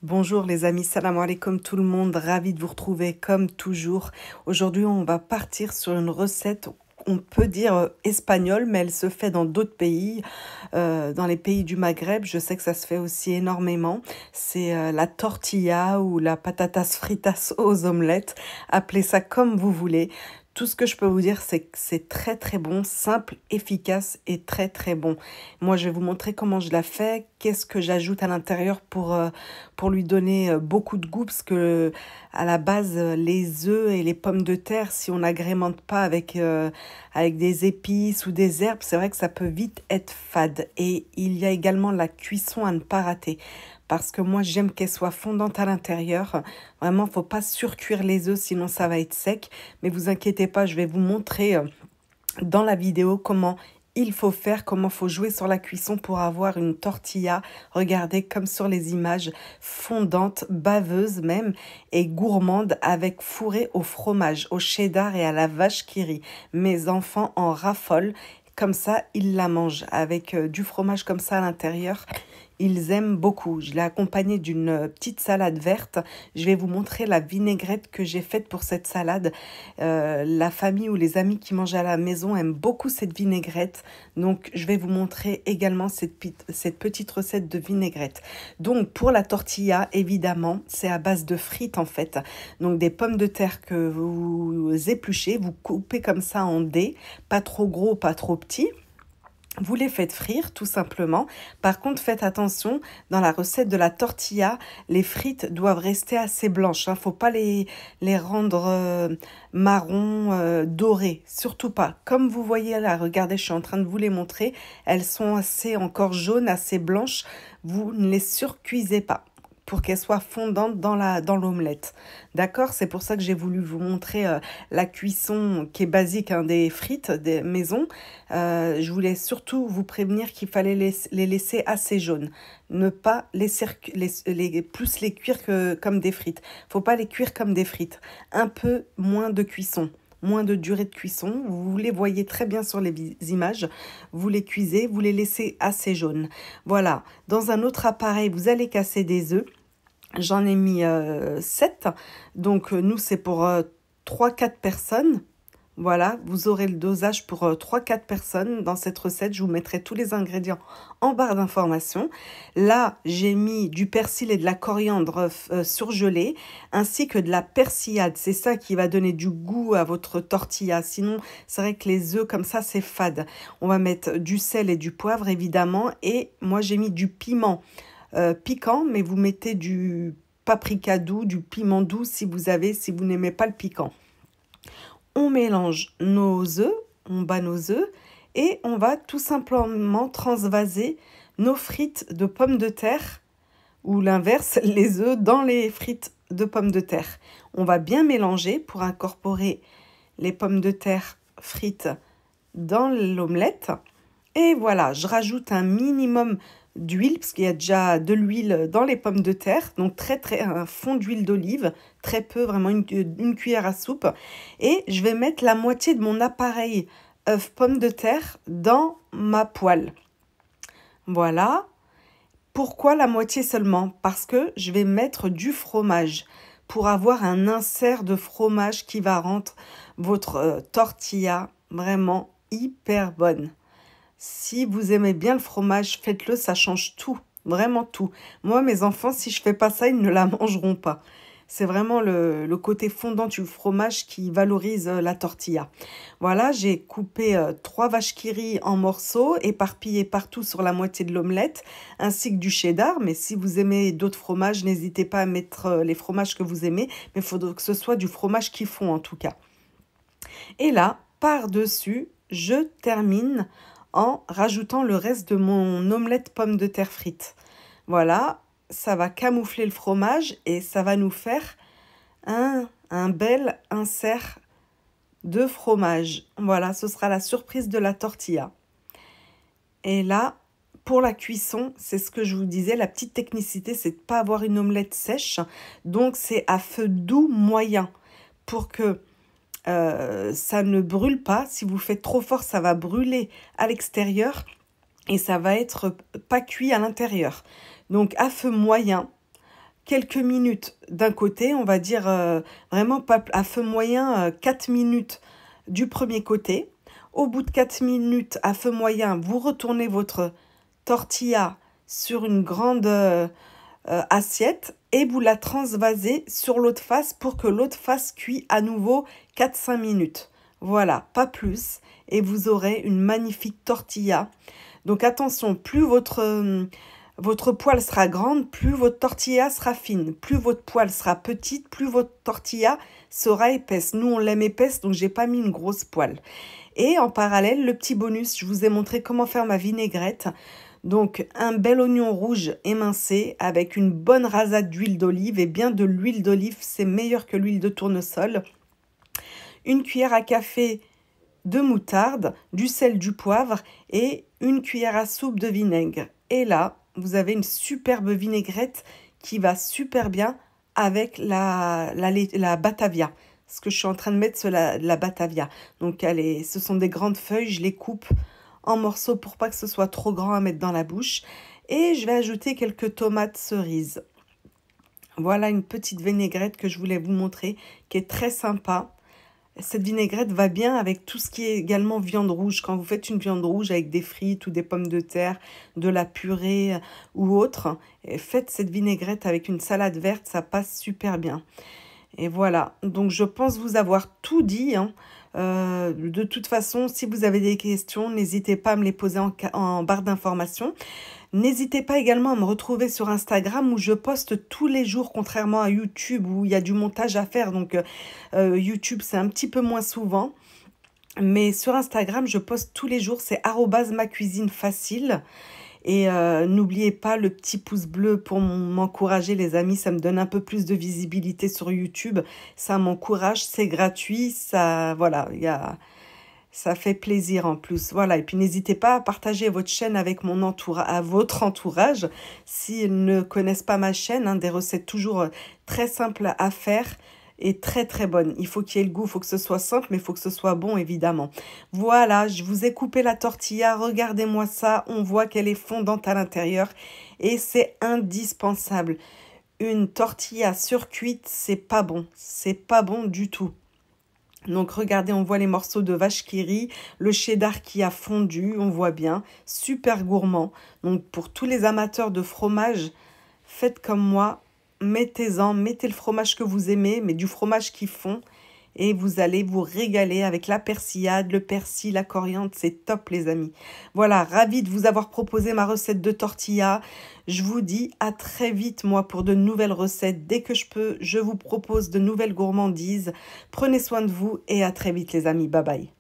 Bonjour les amis, salam alaikum tout le monde, ravi de vous retrouver comme toujours. Aujourd'hui on va partir sur une recette, on peut dire espagnole, mais elle se fait dans d'autres pays, dans les pays du Maghreb, je sais que ça se fait aussi énormément. C'est la tortilla ou la patatas fritas aux omelettes, appelez ça comme vous voulez. Tout ce que je peux vous dire, c'est que c'est très très bon, simple, efficace et très très bon. Moi, je vais vous montrer comment je la fais, qu'est-ce que j'ajoute à l'intérieur pour lui donner beaucoup de goût, parce que à la base, les œufs et les pommes de terre, si on n'agrémente pas avec des épices ou des herbes, c'est vrai que ça peut vite être fade. Et il y a également la cuisson à ne pas rater. Parce que moi, j'aime qu'elle soit fondante à l'intérieur. Vraiment, faut pas surcuire les œufs, sinon ça va être sec. Mais vous inquiétez pas, je vais vous montrer dans la vidéo comment il faut faire, comment il faut jouer sur la cuisson pour avoir une tortilla, regardez comme sur les images, fondante, baveuse même, et gourmande avec fourrée au fromage, au cheddar et à la vache qui rit. Mes enfants en raffolent, comme ça ils la mangent avec du fromage comme ça à l'intérieur. Ils aiment beaucoup. Je l'ai accompagné d'une petite salade verte. Je vais vous montrer la vinaigrette que j'ai faite pour cette salade. La famille ou les amis qui mangent à la maison aiment beaucoup cette vinaigrette. Donc, je vais vous montrer également cette petite recette de vinaigrette. Donc, pour la tortilla, évidemment, c'est à base de frites en fait. Donc, des pommes de terre que vous épluchez, vous coupez comme ça en dés, pas trop gros, pas trop petits. Vous les faites frire tout simplement. Par contre, faites attention, dans la recette de la tortilla, les frites doivent rester assez blanches. Il ne faut pas les rendre marron, dorées. Surtout pas. Comme vous voyez là, regardez, je suis en train de vous les montrer. Elles sont assez encore jaunes, assez blanches. Vous ne les surcuisez pas pour qu'elles soient fondantes dans l'omelette. D'accord? C'est pour ça que j'ai voulu vous montrer la cuisson qui est basique hein, des frites des maisons. Je voulais surtout vous prévenir qu'il fallait les laisser assez jaunes. Ne pas plus les cuire comme des frites. Faut pas les cuire comme des frites. Un peu moins de cuisson. Moins de durée de cuisson. Vous les voyez très bien sur les images. Vous les cuisez, vous les laissez assez jaunes. Voilà. Dans un autre appareil, vous allez casser des œufs. J'en ai mis 7. Donc, nous, c'est pour 3-4 personnes. Voilà, vous aurez le dosage pour 3-4 personnes dans cette recette. Je vous mettrai tous les ingrédients en barre d'informations. Là, j'ai mis du persil et de la coriandre surgelée, ainsi que de la persillade. C'est ça qui va donner du goût à votre tortilla. Sinon, c'est vrai que les œufs comme ça, c'est fade. On va mettre du sel et du poivre, évidemment. Et moi, j'ai mis du piment piquant, mais vous mettez du paprika doux, du piment doux si vous n'aimez pas le piquant. On mélange nos œufs, on bat nos œufs et on va tout simplement transvaser nos frites de pommes de terre ou l'inverse, les œufs dans les frites de pommes de terre. On va bien mélanger pour incorporer les pommes de terre frites dans l'omelette. Et voilà, je rajoute un minimum d'huile, parce qu'il y a déjà de l'huile dans les pommes de terre, donc un fond d'huile d'olive, très peu, vraiment une cuillère à soupe. Et je vais mettre la moitié de mon appareil œuf pommes de terre dans ma poêle. Voilà. Pourquoi la moitié seulement? Parce que je vais mettre du fromage pour avoir un insert de fromage qui va rendre votre tortilla vraiment hyper bonne. Si vous aimez bien le fromage, faites-le, ça change tout, vraiment tout. Moi, mes enfants, si je fais pas ça, ils ne la mangeront pas. C'est vraiment le côté fondant du fromage qui valorise la tortilla. Voilà, j'ai coupé 3 vaches qui rient en morceaux, éparpillés partout sur la moitié de l'omelette, ainsi que du cheddar. Mais si vous aimez d'autres fromages, n'hésitez pas à mettre les fromages que vous aimez. Mais il faudrait que ce soit du fromage qui fond en tout cas. Et là, par-dessus, je termine en rajoutant le reste de mon omelette pomme de terre frites. Voilà, ça va camoufler le fromage et ça va nous faire un bel insert de fromage. Voilà, ce sera la surprise de la tortilla. Et là, pour la cuisson, c'est ce que je vous disais, la petite technicité, c'est de ne pas avoir une omelette sèche. Donc, c'est à feu doux moyen pour que ça ne brûle pas. Si vous faites trop fort, ça va brûler à l'extérieur et ça va être pas cuit à l'intérieur. Donc à feu moyen, quelques minutes d'un côté, on va dire vraiment pas à feu moyen, 4 minutes du premier côté. Au bout de 4 minutes à feu moyen, vous retournez votre tortilla sur une grande assiette et vous la transvasez sur l'autre face pour que l'autre face cuit à nouveau 4-5 minutes. Voilà, pas plus. Et vous aurez une magnifique tortilla. Donc attention, plus votre poêle sera grande, plus votre tortilla sera fine. Plus votre poêle sera petite, plus votre tortilla sera épaisse. Nous, on l'aime épaisse, donc j'ai pas mis une grosse poêle. Et en parallèle, le petit bonus, je vous ai montré comment faire ma vinaigrette. Donc, un bel oignon rouge émincé avec une bonne rasade d'huile d'olive. Et bien de l'huile d'olive, c'est meilleur que l'huile de tournesol. Une cuillère à café de moutarde, du sel, du poivre et une cuillère à soupe de vinaigre. Et là, vous avez une superbe vinaigrette qui va super bien avec la Batavia. Ce que je suis en train de mettre sur la Batavia. Donc, ce sont des grandes feuilles, je les coupe en morceaux pour pas que ce soit trop grand à mettre dans la bouche. Et je vais ajouter quelques tomates cerises. Voilà une petite vinaigrette que je voulais vous montrer, qui est très sympa. Cette vinaigrette va bien avec tout ce qui est également viande rouge. Quand vous faites une viande rouge avec des frites ou des pommes de terre, de la purée ou autre, faites cette vinaigrette avec une salade verte, ça passe super bien. Et voilà, donc je pense vous avoir tout dit, hein. De toute façon, si vous avez des questions, n'hésitez pas à me les poser en barre d'informations. N'hésitez pas également à me retrouver sur Instagram où je poste tous les jours, contrairement à YouTube où il y a du montage à faire. Donc YouTube, c'est un petit peu moins souvent. Mais sur Instagram, je poste tous les jours, c'est @macuisinefacile. Et n'oubliez pas le petit pouce bleu pour m'encourager, les amis. Ça me donne un peu plus de visibilité sur YouTube. Ça m'encourage, c'est gratuit. Ça, voilà, ça fait plaisir en plus. Voilà. Et puis n'hésitez pas à partager votre chaîne avec votre entourage. S'ils ne connaissent pas ma chaîne, hein, des recettes toujours très simples à faire et très très bonne. Il faut qu'il y ait le goût, il faut que ce soit simple, mais il faut que ce soit bon évidemment. Voilà, je vous ai coupé la tortilla, regardez-moi ça, on voit qu'elle est fondante à l'intérieur et c'est indispensable. Une tortilla surcuite, c'est pas bon du tout. Donc regardez, on voit les morceaux de vache qui rit, le cheddar qui a fondu, on voit bien, super gourmand. Donc pour tous les amateurs de fromage, faites comme moi. Mettez le fromage que vous aimez, mais du fromage qui fond. Et vous allez vous régaler avec la persillade, le persil, la coriandre. C'est top, les amis. Voilà, ravie de vous avoir proposé ma recette de tortilla. Je vous dis à très vite, moi, pour de nouvelles recettes. Dès que je peux, je vous propose de nouvelles gourmandises. Prenez soin de vous et à très vite, les amis. Bye bye.